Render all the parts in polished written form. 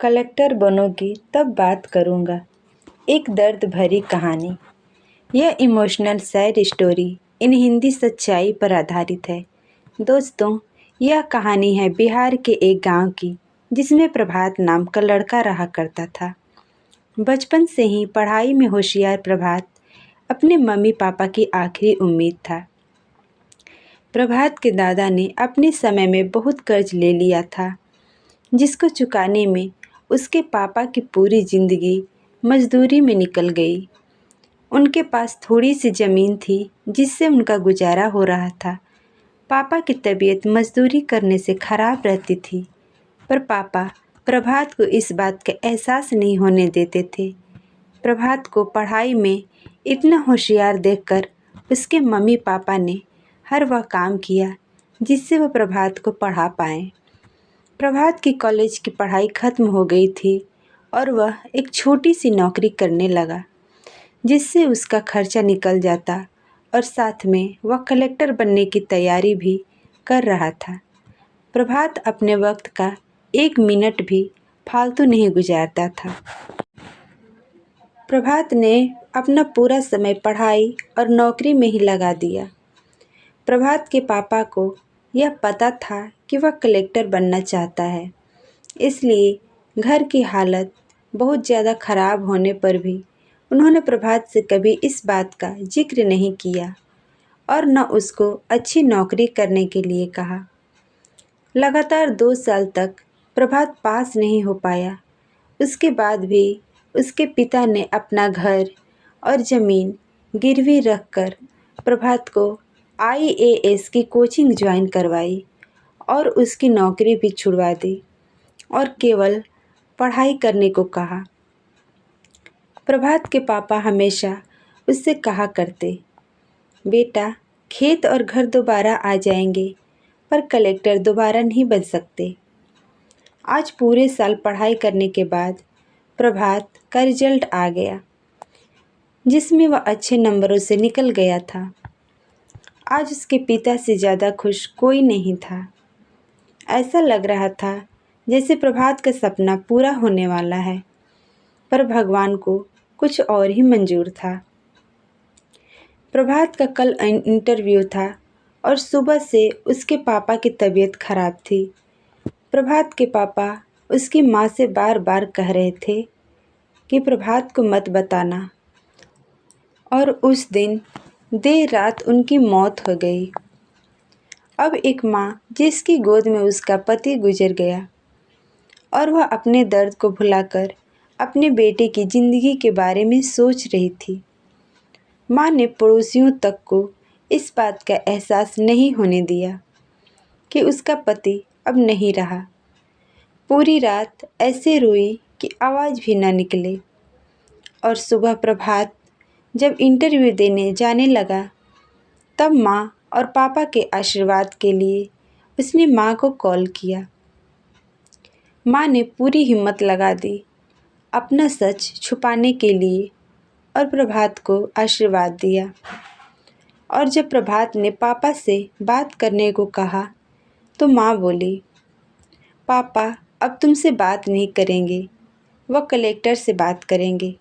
Collector बनोगी तब बात करूँगा। एक दर्द भरी कहानी। यह emotional sad story in Hindi सच्चाई पर आधारित है। दोस्तों, यह कहानी है बिहार के एक गांव की, जिसमें प्रभात नाम का लड़का रहा करता था। बचपन से ही पढ़ाई में होशियार प्रभात अपने मम्मी पापा की आखिरी उम्मीद था। प्रभात के दादा ने अपने समय में बहुत कर्ज ले लिया था, जिसको चुकाने में उसके पापा की पूरी जिंदगी मजदूरी में निकल गई। उनके पास थोड़ी सी ज़मीन थी जिससे उनका गुजारा हो रहा था। पापा की तबीयत मजदूरी करने से ख़राब रहती थी, पर पापा प्रभात को इस बात का एहसास नहीं होने देते थे। प्रभात को पढ़ाई में इतना होशियार देखकर उसके मम्मी पापा ने हर वह काम किया जिससे वह प्रभात को पढ़ा पाएँ। प्रभात की कॉलेज की पढ़ाई खत्म हो गई थी और वह एक छोटी सी नौकरी करने लगा, जिससे उसका खर्चा निकल जाता और साथ में वह कलेक्टर बनने की तैयारी भी कर रहा था। प्रभात अपने वक्त का एक मिनट भी फालतू नहीं गुजारता था। प्रभात ने अपना पूरा समय पढ़ाई और नौकरी में ही लगा दिया। प्रभात के पापा को यह पता था कि वह कलेक्टर बनना चाहता है, इसलिए घर की हालत बहुत ज़्यादा ख़राब होने पर भी उन्होंने प्रभात से कभी इस बात का जिक्र नहीं किया और न उसको अच्छी नौकरी करने के लिए कहा। लगातार 2 साल तक प्रभात पास नहीं हो पाया। उसके बाद भी उसके पिता ने अपना घर और ज़मीन गिरवी रखकर प्रभात को IAS की कोचिंग ज्वाइन करवाई और उसकी नौकरी भी छुड़वा दी और केवल पढ़ाई करने को कहा। प्रभात के पापा हमेशा उससे कहा करते, बेटा, खेत और घर दोबारा आ जाएंगे, पर कलेक्टर दोबारा नहीं बन सकते। आज पूरे साल पढ़ाई करने के बाद प्रभात का रिजल्ट आ गया, जिसमें वह अच्छे नंबरों से निकल गया था। आज उसके पिता से ज़्यादा खुश कोई नहीं था। ऐसा लग रहा था जैसे प्रभात का सपना पूरा होने वाला है, पर भगवान को कुछ और ही मंजूर था। प्रभात का कल इंटरव्यू था और सुबह से उसके पापा की तबीयत खराब थी। प्रभात के पापा उसकी माँ से बार बार कह रहे थे कि प्रभात को मत बताना, और उस दिन देर रात उनकी मौत हो गई। अब एक माँ जिसकी गोद में उसका पति गुजर गया और वह अपने दर्द को भुलाकर अपने बेटे की ज़िंदगी के बारे में सोच रही थी। माँ ने पड़ोसियों तक को इस बात का एहसास नहीं होने दिया कि उसका पति अब नहीं रहा। पूरी रात ऐसे रोई कि आवाज़ भी न निकले, और सुबह प्रभात जब इंटरव्यू देने जाने लगा तब माँ और पापा के आशीर्वाद के लिए उसने माँ को कॉल किया। माँ ने पूरी हिम्मत लगा दी अपना सच छुपाने के लिए और प्रभात को आशीर्वाद दिया। और जब प्रभात ने पापा से बात करने को कहा तो माँ बोली, पापा अब तुमसे बात नहीं करेंगे, वह कलेक्टर से बात करेंगे।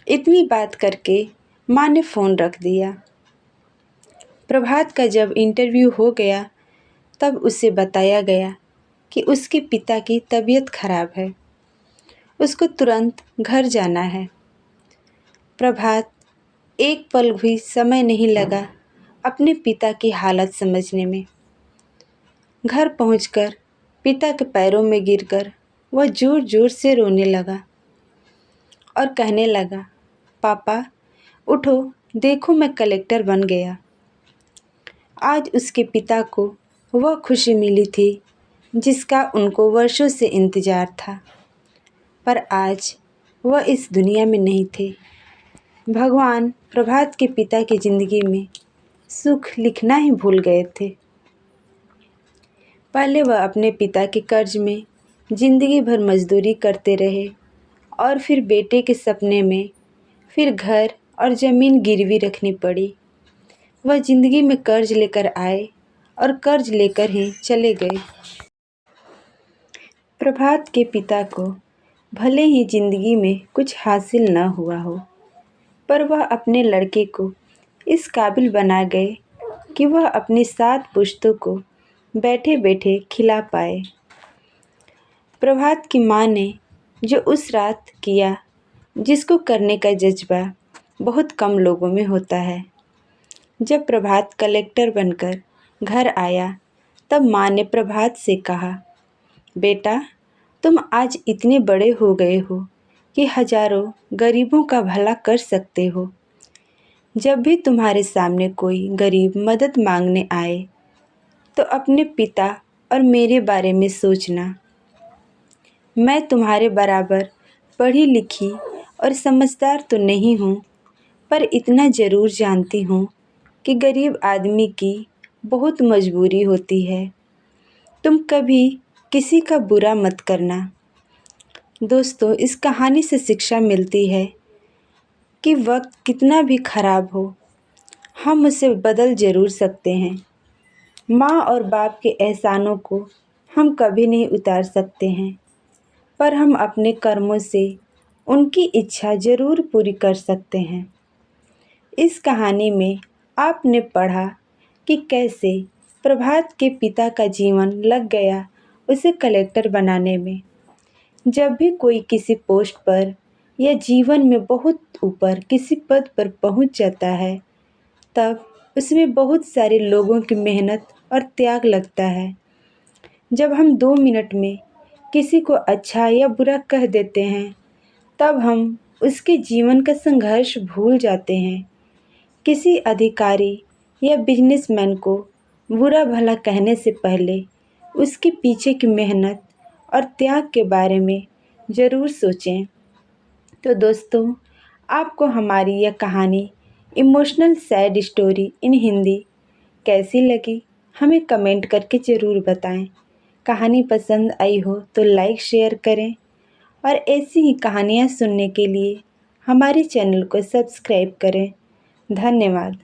इतनी बात करके माँ ने फ़ोन रख दिया। प्रभात का जब इंटरव्यू हो गया तब उसे बताया गया कि उसके पिता की तबीयत खराब है, उसको तुरंत घर जाना है। प्रभात एक पल भी समय नहीं लगा अपने पिता की हालत समझने में। घर पहुंचकर पिता के पैरों में गिरकर वह ज़ोर ज़ोर से रोने लगा और कहने लगा, पापा उठो, देखो मैं कलेक्टर बन गया। आज उसके पिता को वह खुशी मिली थी जिसका उनको वर्षों से इंतज़ार था, पर आज वह इस दुनिया में नहीं थे। भगवान प्रभात के पिता की ज़िंदगी में सुख लिखना ही भूल गए थे। पहले वह अपने पिता के कर्ज में ज़िंदगी भर मजदूरी करते रहे और फिर बेटे के सपने में फिर घर और ज़मीन गिरवी रखनी पड़ी। वह ज़िंदगी में कर्ज लेकर आए और कर्ज लेकर ही चले गए। प्रभात के पिता को भले ही जिंदगी में कुछ हासिल न हुआ हो, पर वह अपने लड़के को इस काबिल बना गए कि वह अपनी 7 पुश्तों को बैठे बैठे खिला पाए। प्रभात की माँ ने जो उस रात किया, जिसको करने का जज्बा बहुत कम लोगों में होता है। जब प्रभात कलेक्टर बनकर घर आया, तब माँ ने प्रभात से कहा, बेटा, तुम आज इतने बड़े हो गए हो कि हजारों गरीबों का भला कर सकते हो। जब भी तुम्हारे सामने कोई गरीब मदद मांगने आए, तो अपने पिता और मेरे बारे में सोचना। मैं तुम्हारे बराबर पढ़ी लिखी और समझदार तो नहीं हूँ, पर इतना ज़रूर जानती हूँ कि गरीब आदमी की बहुत मजबूरी होती है। तुम कभी किसी का बुरा मत करना। दोस्तों, इस कहानी से शिक्षा मिलती है कि वक्त कितना भी खराब हो, हम उसे बदल ज़रूर सकते हैं। माँ और बाप के एहसानों को हम कभी नहीं उतार सकते हैं, पर हम अपने कर्मों से उनकी इच्छा ज़रूर पूरी कर सकते हैं। इस कहानी में आपने पढ़ा कि कैसे प्रभात के पिता का जीवन लग गया उसे कलेक्टर बनाने में। जब भी कोई किसी पोस्ट पर या जीवन में बहुत ऊपर किसी पद पर पहुंच जाता है, तब उसमें बहुत सारे लोगों की मेहनत और त्याग लगता है। जब हम 2 मिनट में किसी को अच्छा या बुरा कह देते हैं, तब हम उसके जीवन का संघर्ष भूल जाते हैं। किसी अधिकारी या बिजनेसमैन को बुरा भला कहने से पहले उसके पीछे की मेहनत और त्याग के बारे में ज़रूर सोचें। तो दोस्तों, आपको हमारी यह कहानी emotional sad story in Hindi कैसी लगी, हमें कमेंट करके ज़रूर बताएं। कहानी पसंद आई हो तो लाइक शेयर करें, और ऐसी ही कहानियाँ सुनने के लिए हमारे चैनल को सब्सक्राइब करें। धन्यवाद।